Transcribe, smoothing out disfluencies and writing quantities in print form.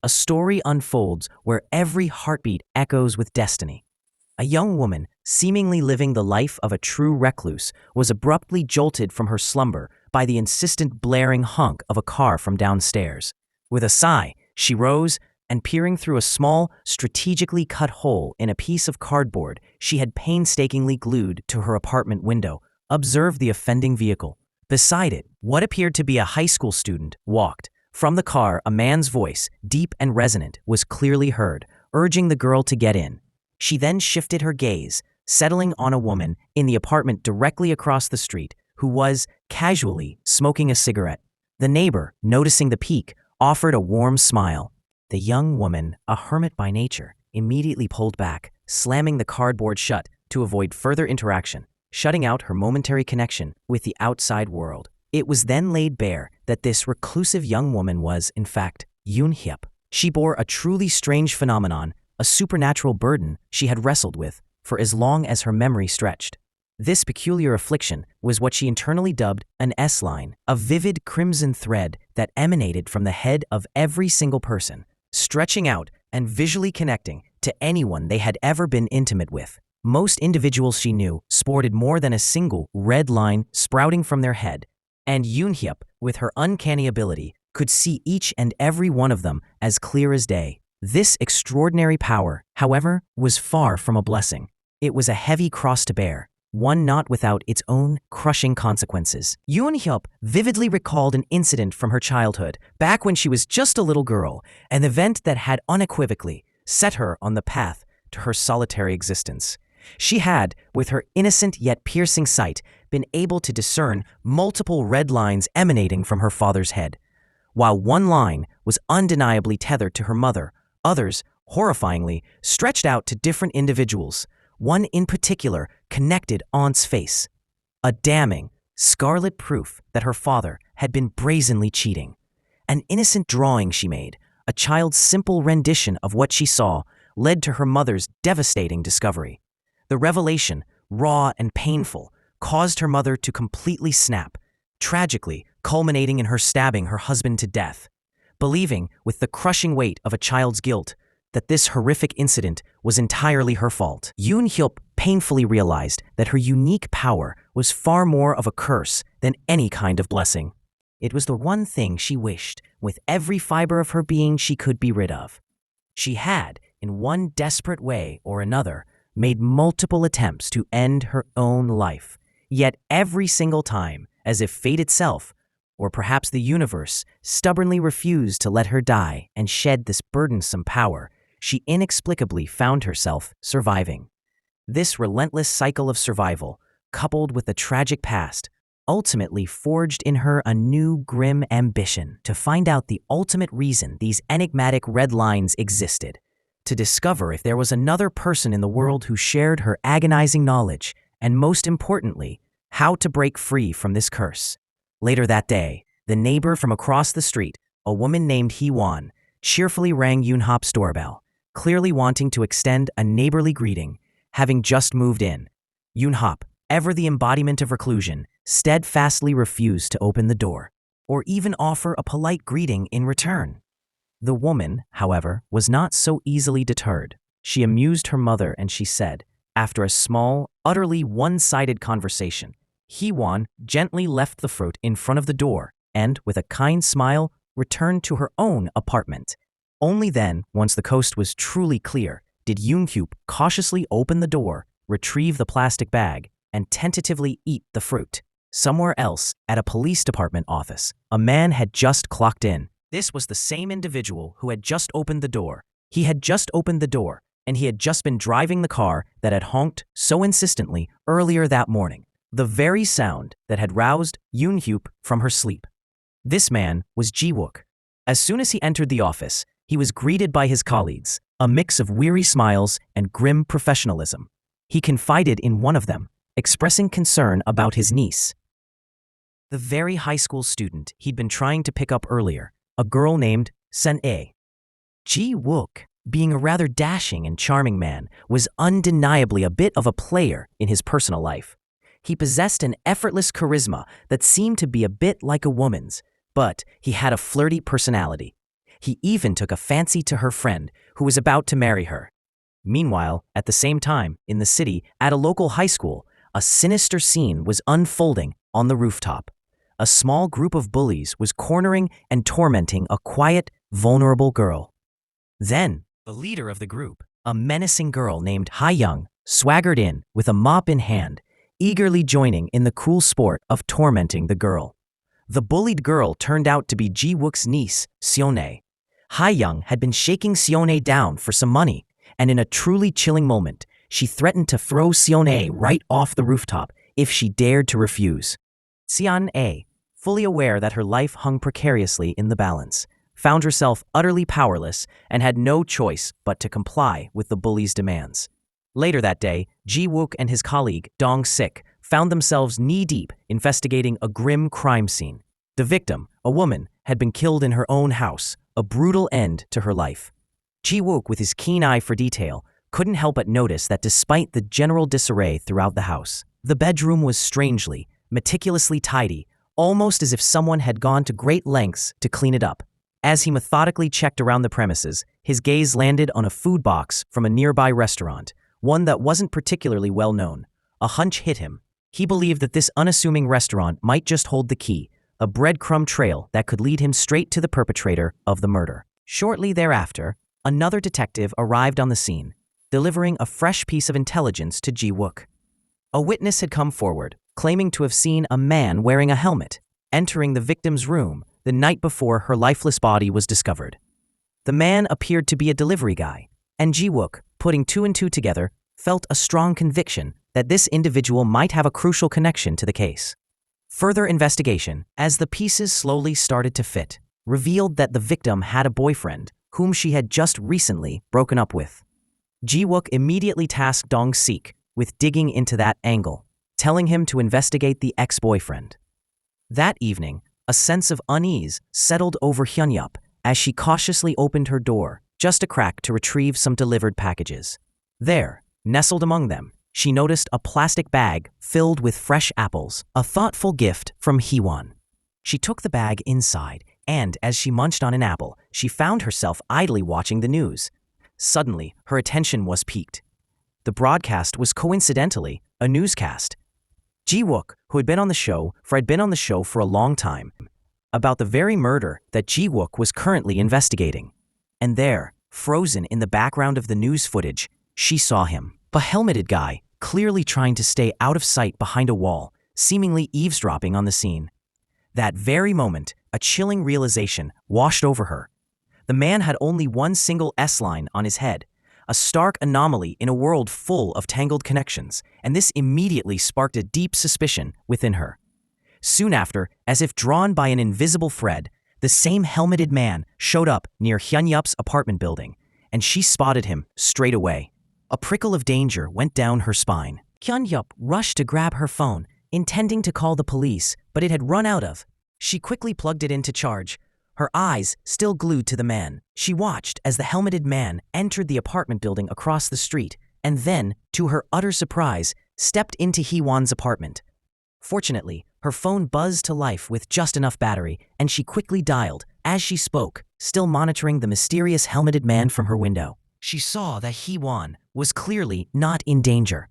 a story unfolds where every heartbeat echoes with destiny. A young woman, seemingly living the life of a true recluse, was abruptly jolted from her slumber by the insistent blaring honk of a car from downstairs. With a sigh, she rose and, peering through a small, strategically cut hole in a piece of cardboard she had painstakingly glued to her apartment window, observed the offending vehicle. Beside it, what appeared to be a high school student walked. From the car, a man's voice, deep and resonant, was clearly heard, urging the girl to get in. She then shifted her gaze, settling on a woman in the apartment directly across the street who was, casually, smoking a cigarette. The neighbor, noticing the peek, offered a warm smile. The young woman, a hermit by nature, immediately pulled back, slamming the cardboard shut to avoid further interaction, shutting out her momentary connection with the outside world. It was then laid bare that this reclusive young woman was, in fact, Yoon-hyup. She bore a truly strange phenomenon, a supernatural burden she had wrestled with for as long as her memory stretched. This peculiar affliction was what she internally dubbed an S-line, a vivid crimson thread that emanated from the head of every single person, stretching out and visually connecting to anyone they had ever been intimate with. Most individuals she knew sported more than a single red line sprouting from their head, and Yoon-hyup, with her uncanny ability, could see each and every one of them as clear as day. This extraordinary power, however, was far from a blessing. It was a heavy cross to bear, one not without its own crushing consequences. Yoon-hyup vividly recalled an incident from her childhood, back when she was just a little girl, an event that had unequivocally set her on the path to her solitary existence. She had, with her innocent yet piercing sight, been able to discern multiple red lines emanating from her father's head. While one line was undeniably tethered to her mother, others, horrifyingly, stretched out to different individuals. One in particular connected Aunt's face, a damning, scarlet proof that her father had been brazenly cheating. An innocent drawing she made, a child's simple rendition of what she saw, led to her mother's devastating discovery. The revelation, raw and painful, caused her mother to completely snap, tragically culminating in her stabbing her husband to death. Believing, with the crushing weight of a child's guilt, that this horrific incident was entirely her fault, Yoon-hyup painfully realized that her unique power was far more of a curse than any kind of blessing. It was the one thing she wished, with every fiber of her being, she could be rid of. She had, in one desperate way or another, made multiple attempts to end her own life, yet every single time, as if fate itself, or perhaps the universe, stubbornly refused to let her die and shed this burdensome power, she inexplicably found herself surviving. This relentless cycle of survival, coupled with a tragic past, ultimately forged in her a new grim ambition to find out the ultimate reason these enigmatic red lines existed, to discover if there was another person in the world who shared her agonizing knowledge, and most importantly, how to break free from this curse. Later that day, the neighbor from across the street, a woman named Hee-won, cheerfully rang Yoon-hyup's doorbell, clearly wanting to extend a neighborly greeting, having just moved in. Yoon-hyup, ever the embodiment of reclusion, steadfastly refused to open the door, or even offer a polite greeting in return. The woman, however, was not so easily deterred. She amused her mother and she said, after a small, utterly one-sided conversation, Hee-won gently left the fruit in front of the door and, with a kind smile, returned to her own apartment. Only then, once the coast was truly clear, did Yoon-hyup cautiously open the door, retrieve the plastic bag, and tentatively eat the fruit. Somewhere else, at a police department office, a man had just clocked in. This was the same individual who had just opened the door. He had just opened the door, and he had just been driving the car that had honked so insistently earlier that morning, the very sound that had roused Yoon-hyup from her sleep. This man was Ji-wook. As soon as he entered the office, he was greeted by his colleagues, a mix of weary smiles and grim professionalism. He confided in one of them, expressing concern about his niece, the very high school student he'd been trying to pick up earlier, a girl named Sun-ae. Ji-wook, being a rather dashing and charming man, was undeniably a bit of a player in his personal life. He possessed an effortless charisma that seemed to be a bit like a woman's, but he had a flirty personality. He even took a fancy to her friend, who was about to marry her. Meanwhile, at the same time, in the city, at a local high school, a sinister scene was unfolding on the rooftop. A small group of bullies was cornering and tormenting a quiet, vulnerable girl. Then, the leader of the group, a menacing girl named Ha-young, swaggered in with a mop in hand, eagerly joining in the cruel sport of tormenting the girl. The bullied girl turned out to be Ji-wook's niece, Seone. Ha-young had been shaking Seone down for some money, and in a truly chilling moment, she threatened to throw Seone right off the rooftop if she dared to refuse. Seone, fully aware that her life hung precariously in the balance, found herself utterly powerless and had no choice but to comply with the bully's demands. Later that day, Ji-wook and his colleague, Dong-sik, found themselves knee-deep investigating a grim crime scene. The victim, a woman, had been killed in her own house, a brutal end to her life. Ji-wook, with his keen eye for detail, couldn't help but notice that despite the general disarray throughout the house, the bedroom was strangely, meticulously tidy, almost as if someone had gone to great lengths to clean it up. As he methodically checked around the premises, his gaze landed on a food box from a nearby restaurant, one that wasn't particularly well known. A hunch hit him. He believed that this unassuming restaurant might just hold the key, a breadcrumb trail that could lead him straight to the perpetrator of the murder. Shortly thereafter, another detective arrived on the scene, delivering a fresh piece of intelligence to Ji-wook. A witness had come forward, claiming to have seen a man wearing a helmet, entering the victim's room the night before her lifeless body was discovered. The man appeared to be a delivery guy, and Ji-wook, putting two and two together, felt a strong conviction that this individual might have a crucial connection to the case. Further investigation, as the pieces slowly started to fit, revealed that the victim had a boyfriend whom she had just recently broken up with. Ji-wook immediately tasked Dong-sik with digging into that angle, telling him to investigate the ex-boyfriend. That evening, a sense of unease settled over Hyunyup as she cautiously opened her door, just a crack to retrieve some delivered packages. There, nestled among them, she noticed a plastic bag filled with fresh apples, a thoughtful gift from Hee-won. She took the bag inside, and as she munched on an apple, she found herself idly watching the news. Suddenly, her attention was piqued. The broadcast was coincidentally a newscast. Ji-wook, who had been on the show for a long time, about the very murder that Ji-wook was currently investigating. And there, frozen in the background of the news footage, she saw him, a helmeted guy, clearly trying to stay out of sight behind a wall, seemingly eavesdropping on the scene. That very moment, a chilling realization washed over her. The man had only one single S-line on his head, a stark anomaly in a world full of tangled connections, and this immediately sparked a deep suspicion within her. Soon after, as if drawn by an invisible thread, the same helmeted man showed up near Hyunyup's apartment building, and she spotted him straight away. A prickle of danger went down her spine. Hyunyup rushed to grab her phone, intending to call the police, but it had run out of. She quickly plugged it into charge, her eyes still glued to the man. She watched as the helmeted man entered the apartment building across the street, and then, to her utter surprise, stepped into Hee-won's apartment. Fortunately, her phone buzzed to life with just enough battery, and she quickly dialed. As she spoke, still monitoring the mysterious helmeted man from her window, she saw that Hee-won was clearly not in danger.